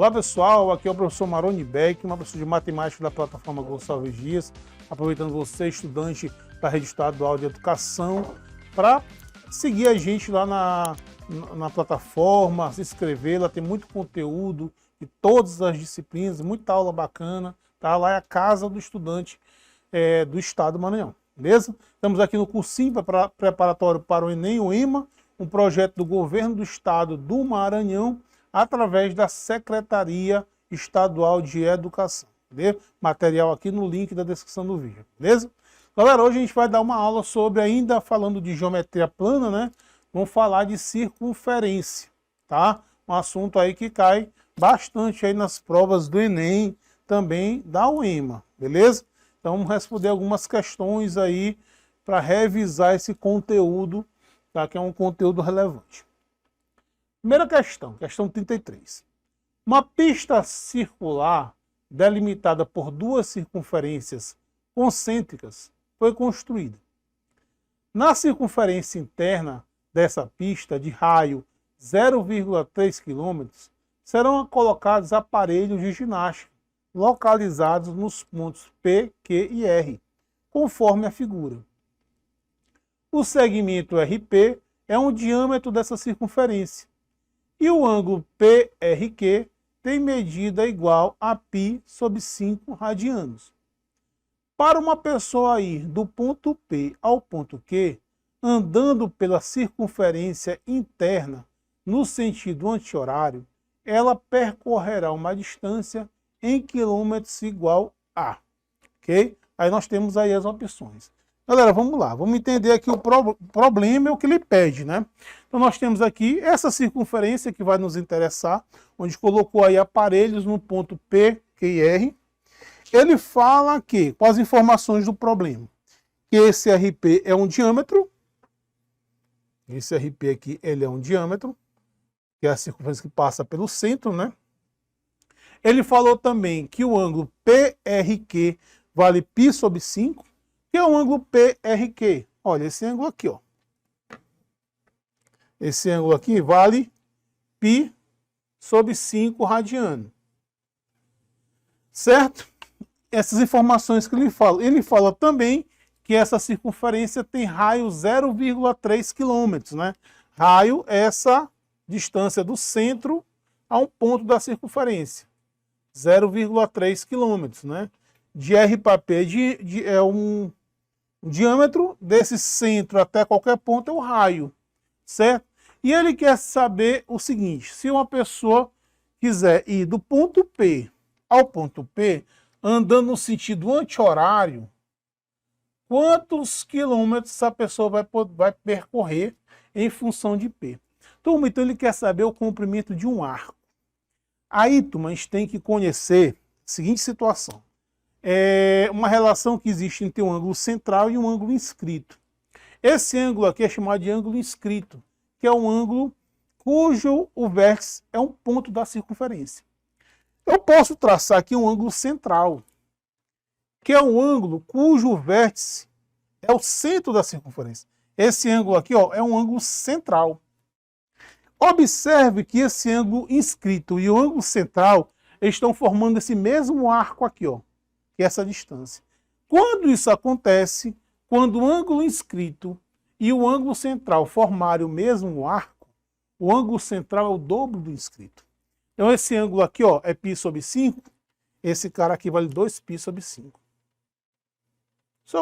Olá pessoal, aqui é o professor Maroni Beck, uma professora de matemática da plataforma Gonçalves Dias, aproveitando você, estudante da Rede Estadual de Educação, para seguir a gente lá na plataforma, se inscrever, lá tem muito conteúdo de todas as disciplinas, muita aula bacana, tá? Lá é a casa do estudante do Estado do Maranhão, beleza? Estamos aqui no cursinho preparatório para o Enem, o EMA, um projeto do Governo do Estado do Maranhão, através da Secretaria Estadual de Educação. Beleza? Material aqui no link da descrição do vídeo, beleza? Galera, hoje a gente vai dar uma aula sobre, ainda falando de geometria plana, né? Vamos falar de circunferência, tá? Um assunto aí que cai bastante aí nas provas do Enem, também da UEMA, beleza? Então vamos responder algumas questões aí para revisar esse conteúdo, tá? Que é um conteúdo relevante. Primeira questão, questão 33. Uma pista circular delimitada por duas circunferências concêntricas foi construída. Na circunferência interna dessa pista, de raio 0,3 km, serão colocados aparelhos de ginástica, localizados nos pontos P, Q e R, conforme a figura. O segmento RP é um diâmetro dessa circunferência, e o ângulo PRQ tem medida igual a π sobre 5 radianos. Para uma pessoa ir do ponto P ao ponto Q, andando pela circunferência interna no sentido anti-horário, ela percorrerá uma distância em quilômetros igual a. Ok? Aí nós temos aí as opções. Galera, vamos lá, vamos entender aqui o problema, é o que ele pede, né? Então nós temos aqui essa circunferência que vai nos interessar, onde colocou aí aparelhos no ponto P, Q e R. Ele fala que, com as informações do problema, que esse RP é um diâmetro, esse RP aqui, ele é um diâmetro, que é a circunferência que passa pelo centro, né? Ele falou também que o ângulo PRQ vale π sobre 5, que é o ângulo PRQ. Olha, esse ângulo aqui, ó. Esse ângulo aqui vale π sobre 5 radiano. Certo? Essas informações que ele fala. Ele fala também que essa circunferência tem raio 0,3 km, né? Raio é essa distância do centro a um ponto da circunferência. 0,3 km, né? De R para P é um diâmetro, desse centro até qualquer ponto é o raio, certo? E ele quer saber o seguinte: se uma pessoa quiser ir do ponto P ao ponto P, andando no sentido anti-horário, quantos quilômetros essa pessoa vai percorrer em função de P? Turma, então ele quer saber o comprimento de um arco. Aí, turma, a gente tem que conhecer a seguinte situação. É uma relação que existe entre um ângulo central e um ângulo inscrito. Esse ângulo aqui é chamado de ângulo inscrito, que é um ângulo cujo o vértice é um ponto da circunferência. Eu posso traçar aqui um ângulo central, que é um ângulo cujo vértice é o centro da circunferência. Esse ângulo aqui, ó, é um ângulo central. Observe que esse ângulo inscrito e o ângulo central estão formando esse mesmo arco aqui, ó, que é essa distância. Quando isso acontece, quando o ângulo inscrito e o ângulo central formarem o mesmo arco, o ângulo central é o dobro do inscrito. Então esse ângulo aqui, ó, é π sobre 5, esse cara aqui vale 2π sobre 5.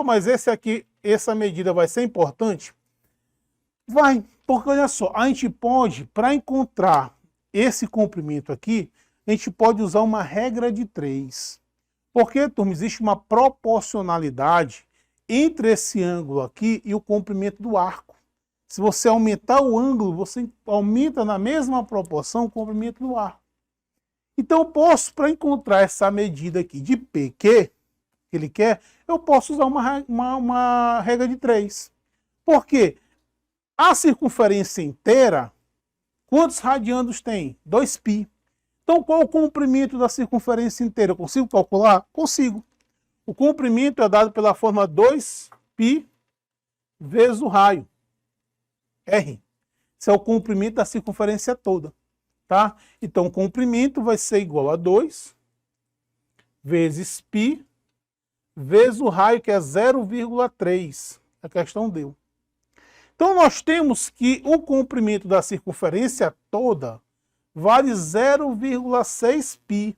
Mas esse aqui, essa medida vai ser importante? Vai, porque olha só, a gente pode, para encontrar esse comprimento aqui, a gente pode usar uma regra de 3. Porque, turma, existe uma proporcionalidade entre esse ângulo aqui e o comprimento do arco. Se você aumentar o ângulo, você aumenta na mesma proporção o comprimento do arco. Então, eu posso, para encontrar essa medida aqui de PQ, que ele quer, eu posso usar uma regra de 3. Por quê? A circunferência inteira, quantos radianos tem? 2π. Então, qual o comprimento da circunferência inteira? Eu consigo calcular? Consigo. O comprimento é dado pela fórmula 2π vezes o raio, R. Esse é o comprimento da circunferência toda. tá? Então, o comprimento vai ser igual a 2 vezes π vezes o raio, que é 0,3. A questão deu. Então, nós temos que o comprimento da circunferência toda vale 0,6 π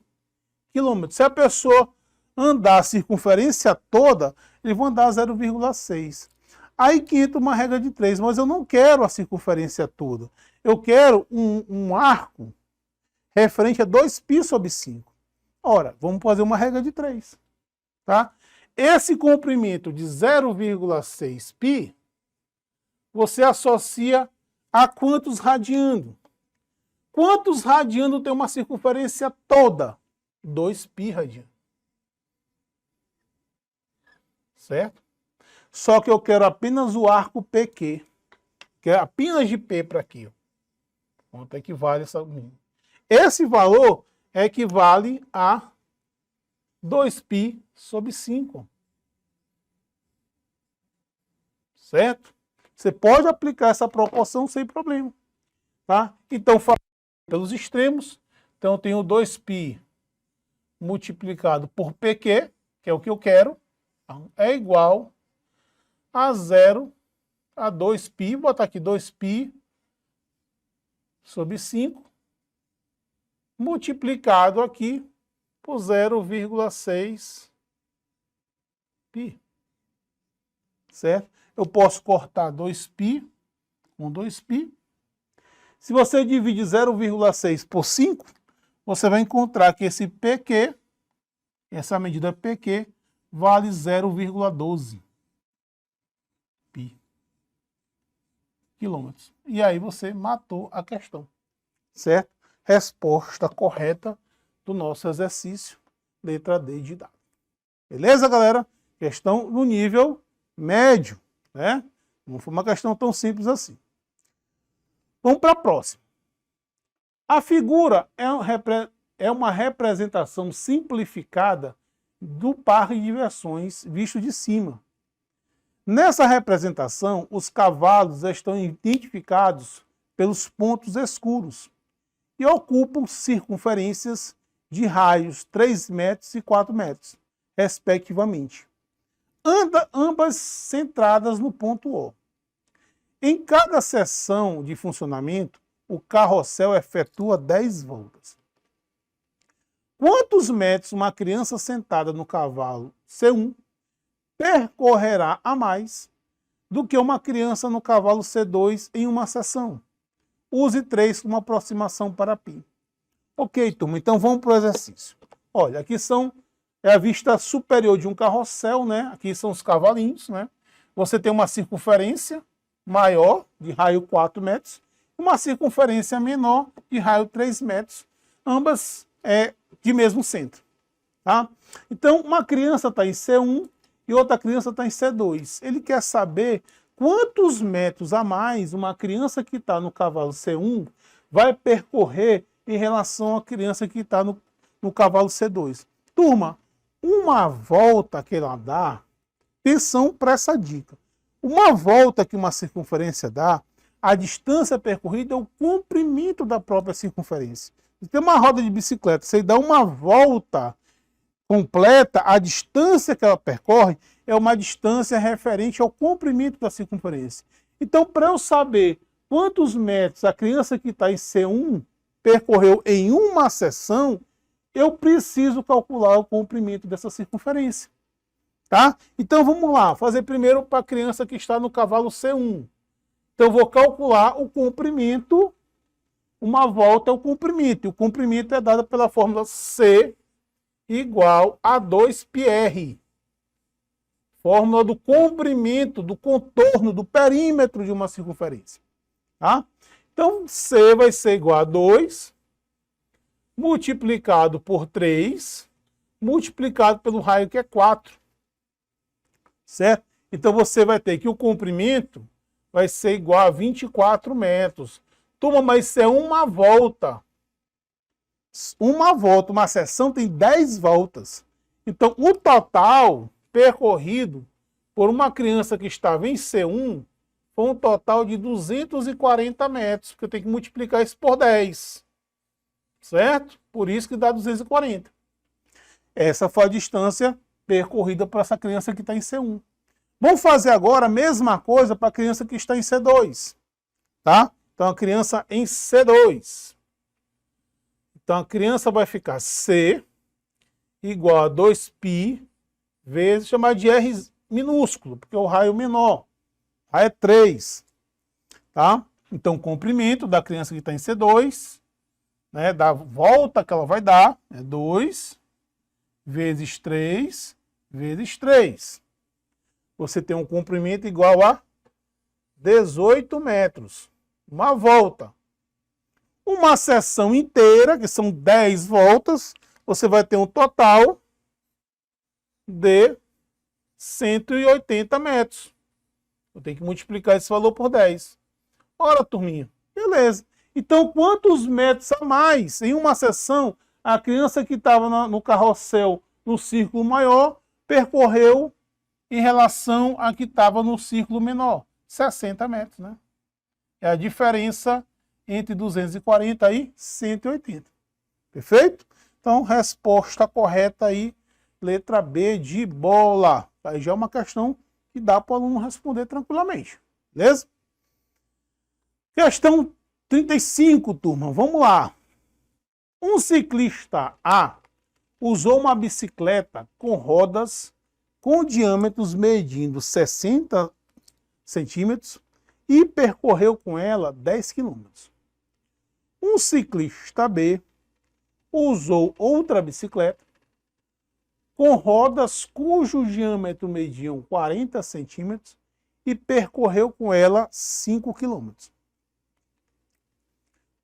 quilômetros. Se a pessoa andar a circunferência toda, eles vão andar 0,6. Aí que entra uma regra de 3, mas eu não quero a circunferência toda. Eu quero um arco referente a 2π sobre 5. Ora, vamos fazer uma regra de 3. Tá? Esse comprimento de 0,6 π, você associa a quantos radiando? Quantos radiando tem uma circunferência toda? 2π radiando. Certo? Só que eu quero apenas o arco PQ. Quero apenas de P para aqui. Ó. Quanto equivale essa... Esse valor equivale a 2π sobre 5. Certo? Você pode aplicar essa proporção sem problema. Tá? Então, pelos extremos. Então, eu tenho 2π multiplicado por PQ, que é o que eu quero, é igual a 0 a 2π, vou botar aqui 2π sobre 5, multiplicado aqui por 0,6 π. Certo? Eu posso cortar 2π com 2π. Se você divide 0,6 por 5, você vai encontrar que esse PQ, essa medida PQ, vale 0,12 π quilômetros. E aí você matou a questão. Certo? Resposta correta do nosso exercício, letra D de dado. Beleza, galera? Questão no nível médio, né? Não foi uma questão tão simples assim. Vamos para a próxima. A figura é uma representação simplificada do parque de diversões visto de cima. Nessa representação, os cavalos estão identificados pelos pontos escuros e ocupam circunferências de raios 3 metros e 4 metros, respectivamente. Ambas centradas no ponto O. Em cada seção de funcionamento, o carrossel efetua 10 voltas. Quantos metros uma criança sentada no cavalo C1 percorrerá a mais do que uma criança no cavalo C2 em uma seção? Use 3 como aproximação para π. Ok, turma, então vamos para o exercício. Olha, aqui é a vista superior de um carrossel, né? Aqui são os cavalinhos, né? Você tem uma circunferência maior, de raio 4 metros, uma circunferência menor, de raio 3 metros, ambas de mesmo centro. Tá? Então, uma criança está em C1 e outra criança está em C2. Ele quer saber quantos metros a mais uma criança que está no cavalo C1 vai percorrer em relação à criança que está no cavalo C2. Turma, uma volta que ela dá, atenção para essa dica. Uma volta que uma circunferência dá, a distância percorrida é o comprimento da própria circunferência. Se tem uma roda de bicicleta, você dá uma volta completa, a distância que ela percorre é uma distância referente ao comprimento da circunferência. Então, para eu saber quantos metros a criança que está em C1 percorreu em uma seção, eu preciso calcular o comprimento dessa circunferência. Tá? Então vamos lá, fazer primeiro para a criança que está no cavalo C1. Então eu vou calcular o comprimento, uma volta é o comprimento, e o comprimento é dado pela fórmula C igual a 2πr. Fórmula do comprimento, do contorno, do perímetro de uma circunferência. Tá? Então C vai ser igual a 2, multiplicado por 3, multiplicado pelo raio que é 4. Certo? Então você vai ter que o comprimento vai ser igual a 24 metros. Turma, mas isso é uma volta. Uma volta, uma seção tem 10 voltas. Então o total percorrido por uma criança que estava em C1 foi um total de 240 metros, porque eu tenho que multiplicar isso por 10. certo? Por isso que dá 240. Essa foi a distância percorrida por essa criança que está em C1. Vamos fazer agora a mesma coisa para a criança que está em C2, tá? Então, a criança em C2. Então, a criança vai ficar C igual a 2π vezes, chamar de R minúsculo, porque é o raio menor. O raio é 3, tá? Então, o comprimento da criança que está em C2, né, da volta que ela vai dar, é 2 vezes 3 vezes 3. Você tem um comprimento igual a 18 metros. Uma volta. Uma seção inteira, que são 10 voltas, você vai ter um total de 180 metros. Eu tenho que multiplicar esse valor por 10. Ora, turminha, beleza. Então, quantos metros a mais em uma seção a criança que estava no carrossel no círculo maior percorreu em relação a que estava no círculo menor? 60 metros, né? É a diferença entre 240 e 180. Perfeito? Então, resposta correta aí, letra B de bola. Aí já é uma questão que dá para o aluno responder tranquilamente. Beleza? Questão 35, turma. Vamos lá. Um ciclista A usou uma bicicleta com rodas com diâmetros medindo 60 centímetros e percorreu com ela 10 quilômetros. Um ciclista B usou outra bicicleta com rodas cujo diâmetro mediam 40 centímetros e percorreu com ela 5 quilômetros.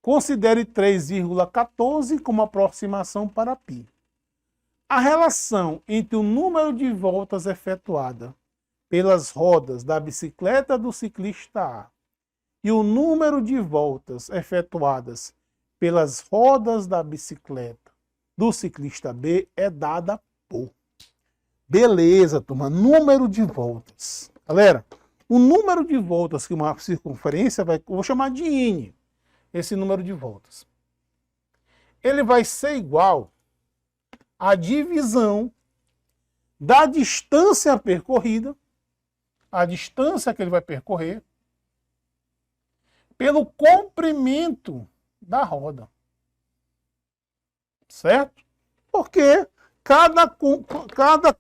Considere 3,14 como aproximação para π. A relação entre o número de voltas efetuada pelas rodas da bicicleta do ciclista A e o número de voltas efetuadas pelas rodas da bicicleta do ciclista B é dada por. Beleza, turma. Número de voltas. Galera, o número de voltas que uma circunferência vai... Eu vou chamar de N, esse número de voltas. Ele vai ser igual à divisão da distância percorrida, a distância que ele vai percorrer, pelo comprimento da roda. Certo? Porque cada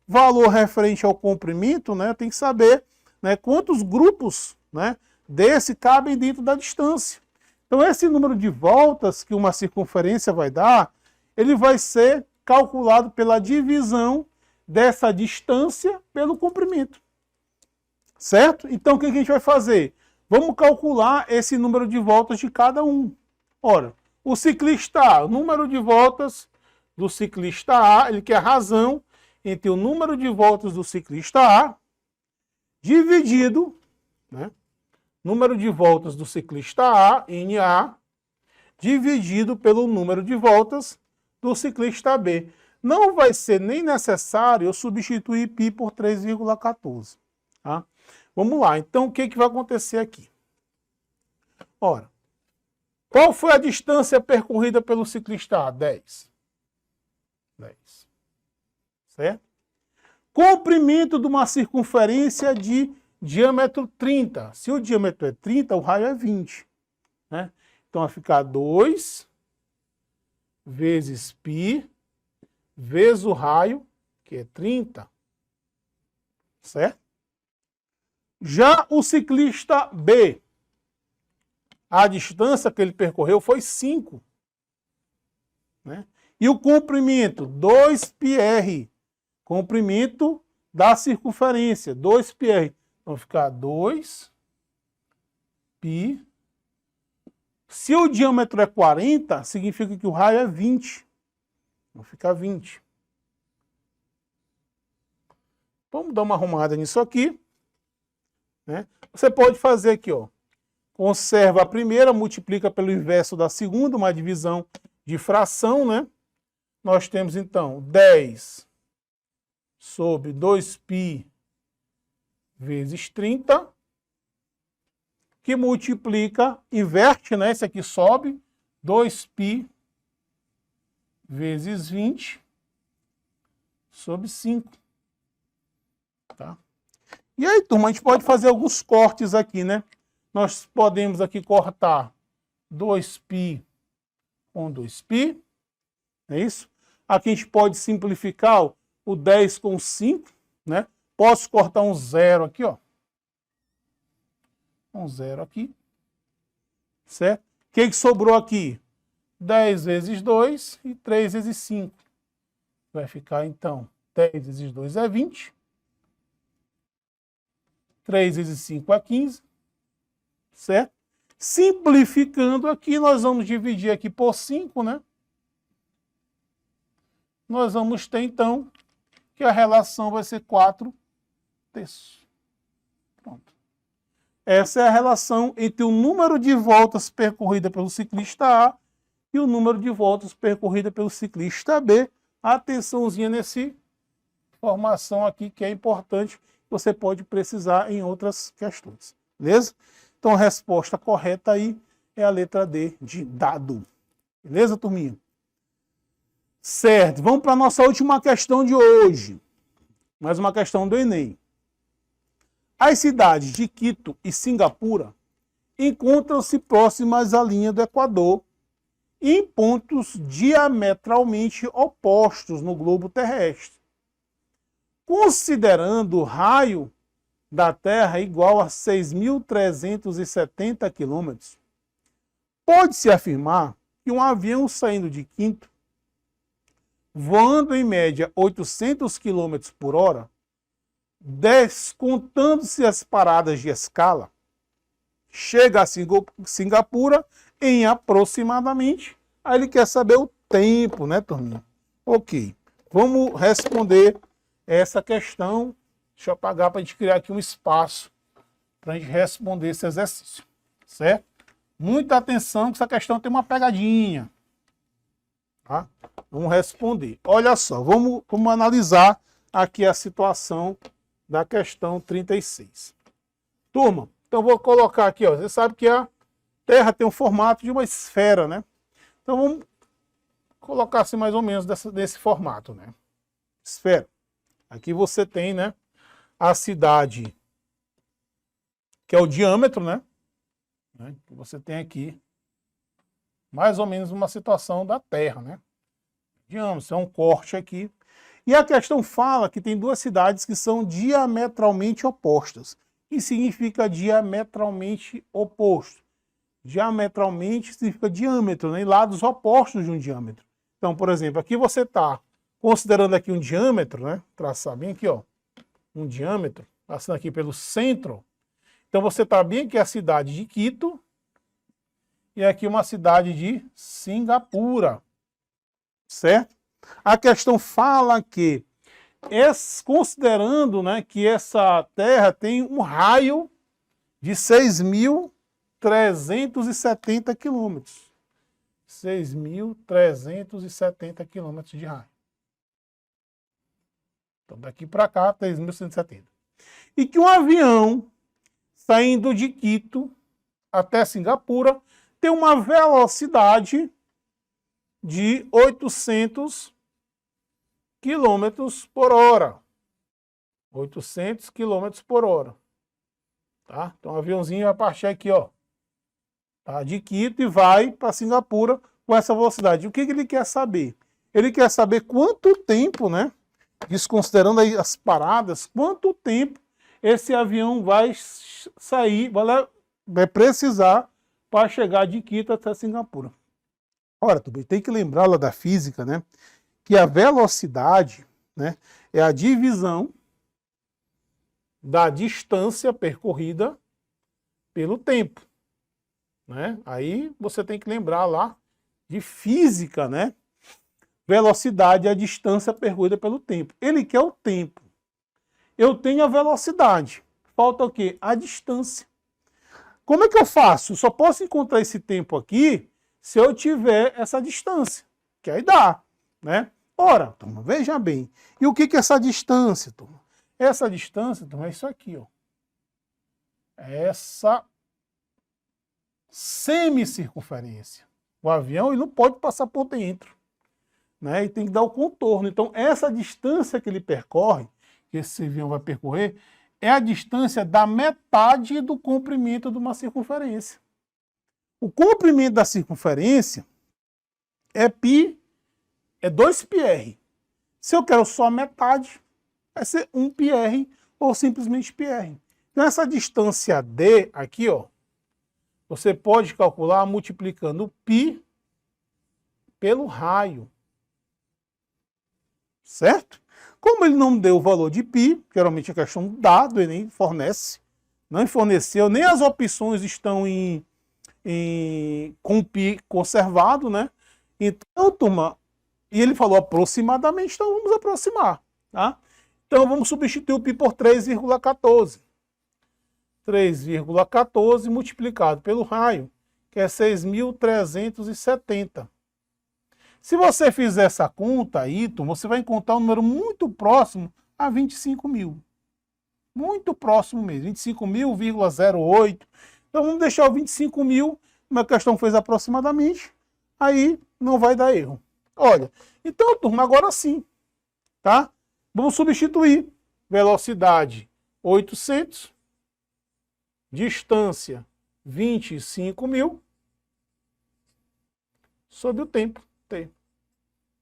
valor referente ao comprimento, né, tem que saber, né, quantos grupos, né, desse cabem dentro da distância. Então, esse número de voltas que uma circunferência vai dar, ele vai ser calculado pela divisão dessa distância pelo comprimento. Certo? Então, o que a gente vai fazer? Vamos calcular esse número de voltas de cada um. Ora, o ciclista A, o número de voltas do ciclista A, ele quer a razão entre o número de voltas do ciclista A dividido, né, número de voltas do ciclista A, NA, dividido pelo número de voltas do ciclista B. Não vai ser nem necessário eu substituir π por 3,14. Tá? Vamos lá, então o que vai acontecer aqui? Ora, qual foi a distância percorrida pelo ciclista A? 10. 10. Certo? Comprimento de uma circunferência de diâmetro 30. Se o diâmetro é 30, o raio é 20. Né? Então vai ficar 2 vezes π vezes o raio, que é 30. Certo? Já o ciclista B, a distância que ele percorreu foi 5. Né? E o comprimento, 2πr. Comprimento da circunferência, 2πr. Então, vai ficar 2π. Se o diâmetro é 40, significa que o raio é 20. Então, fica 20. Vamos dar uma arrumada nisso aqui. Né? Você pode fazer aqui, ó. Conserva a primeira, multiplica pelo inverso da segunda, uma divisão de fração, né? Nós temos, então, 10 sobre 2π vezes 30, que multiplica, inverte, né? Esse aqui sobe, 2π vezes 20 sobre 5. Tá? E aí, turma, a gente pode fazer alguns cortes aqui, né? Nós podemos aqui cortar 2π com 2π, é isso? Aqui a gente pode simplificar o 10 com 5, né? Posso cortar um zero aqui, ó. Um zero aqui, certo? O que sobrou aqui? 10 vezes 2 e 3 vezes 5. Vai ficar, então, 10 vezes 2 é 20. 3 vezes 5 é 15. Certo? Simplificando aqui, nós vamos dividir aqui por 5, né? Nós vamos ter, então, que a relação vai ser 4/3. Pronto. Essa é a relação entre o número de voltas percorridas pelo ciclista A e o número de voltas percorridas pelo ciclista B. Atençãozinha nessa informação aqui que é importante, você pode precisar em outras questões. Beleza? Então a resposta correta aí é a letra D de dado. Beleza, turminha? Certo, vamos para a nossa última questão de hoje. Mais uma questão do Enem. As cidades de Quito e Singapura encontram-se próximas à linha do Equador em pontos diametralmente opostos no globo terrestre. Considerando o raio da Terra igual a 6.370 quilômetros, pode-se afirmar que um avião saindo de Quito, voando em média 800 km por hora, descontando-se as paradas de escala, chega a Singapura em aproximadamente, aí ele quer saber o tempo, né, turminha? Ok, vamos responder essa questão. Deixa eu apagar para a gente criar aqui um espaço para a gente responder esse exercício, certo? Muita atenção que essa questão tem uma pegadinha. Tá? Vamos responder. Olha só, vamos analisar aqui a situação da questão 36. Turma, então vou colocar aqui, ó, você sabe que a Terra tem um formato de uma esfera, né? Então vamos colocar assim mais ou menos desse formato, né? Esfera. Aqui você tem, né, a cidade, que é o diâmetro, né? Você tem aqui mais ou menos uma situação da Terra, né? Diâmetro, é um corte aqui. E a questão fala que tem duas cidades que são diametralmente opostas. O que significa diametralmente oposto? Diametralmente significa diâmetro, né? E lados opostos de um diâmetro. Então, por exemplo, aqui você está considerando aqui um diâmetro, né? Traçar bem aqui, ó, um diâmetro, passando aqui pelo centro. Então você está bem aqui a cidade de Quito e aqui uma cidade de Singapura, certo? A questão fala que, considerando, né, que essa Terra tem um raio de 6.370 quilômetros. 6.370 quilômetros de raio. Então, daqui para cá, 3.170. E que um avião saindo de Quito até Singapura tem uma velocidade de 800 quilômetros por hora. 800 quilômetros por hora. Tá? Então, o aviãozinho vai partir aqui, ó, tá, de Quito e vai para Singapura com essa velocidade. O que ele quer saber? Ele quer saber quanto tempo, né? Desconsiderando aí as paradas, quanto tempo esse avião vai sair, vai precisar para chegar de Quito até Singapura. Ora, tem que lembrar lá da física, né, que a velocidade, né, é a divisão da distância percorrida pelo tempo, né? Aí você tem que lembrar lá de física, né? Velocidade é a distância percorrida pelo tempo. Ele quer o tempo. Eu tenho a velocidade. Falta o quê? A distância. Como é que eu faço? Eu só posso encontrar esse tempo aqui se eu tiver essa distância. Que aí dá, né? Ora, turma, veja bem. E o que é essa distância, turma? Essa distância, turma, é isso aqui, ó. Essa semicircunferência. O avião ele não pode passar por dentro. né? E tem que dar o contorno. Então, essa distância que ele percorre, que esse avião vai percorrer, é a distância da metade do comprimento de uma circunferência. O comprimento da circunferência é π, é 2πr. Se eu quero só metade, vai ser 1πr ou simplesmente πr. Então, essa distância d aqui, ó, você pode calcular multiplicando π pelo raio. Certo? Como ele não deu o valor de π, geralmente a questão dá, o Enem fornece, não forneceu, nem as opções estão com π conservado, né? Então, turma, e ele falou aproximadamente, então vamos aproximar, tá? Então vamos substituir o π por 3,14. 3,14 multiplicado pelo raio, que é 6.370. Se você fizer essa conta aí, você vai encontrar um número muito próximo a 25 mil. Muito próximo mesmo, 25.000,08. Então vamos deixar o 25 mil, uma questão fez aproximadamente, aí não vai dar erro. Olha, então, turma, agora sim, tá? Vamos substituir. Velocidade 800, distância 25 mil, sobre o tempo T.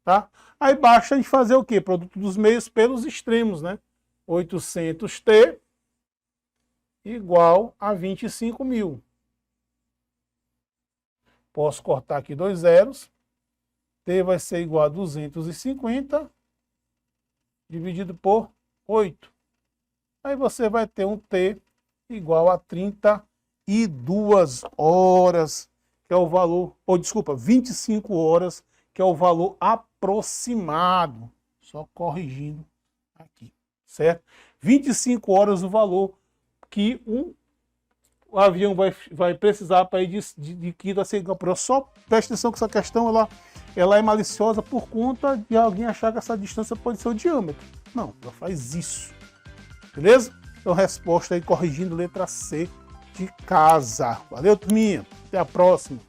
Tá? Aí basta a gente fazer o quê? Produto dos meios pelos extremos, né? 800T igual a 25 mil. Posso cortar aqui 2 zeros. T vai ser igual a 250 dividido por 8. Aí você vai ter um T igual a 32 horas, que é o valor, ou desculpa, 25 horas, que é o valor aproximado. Só corrigindo aqui, certo? 25 horas o valor que o avião vai precisar para ir de Quito a Singapura. Só preste atenção que essa questão ela é maliciosa por conta de alguém achar que essa distância pode ser o diâmetro. Não, ela faz isso. Beleza? Então, resposta aí corrigindo letra C de casa. Valeu, turminha. Até a próxima.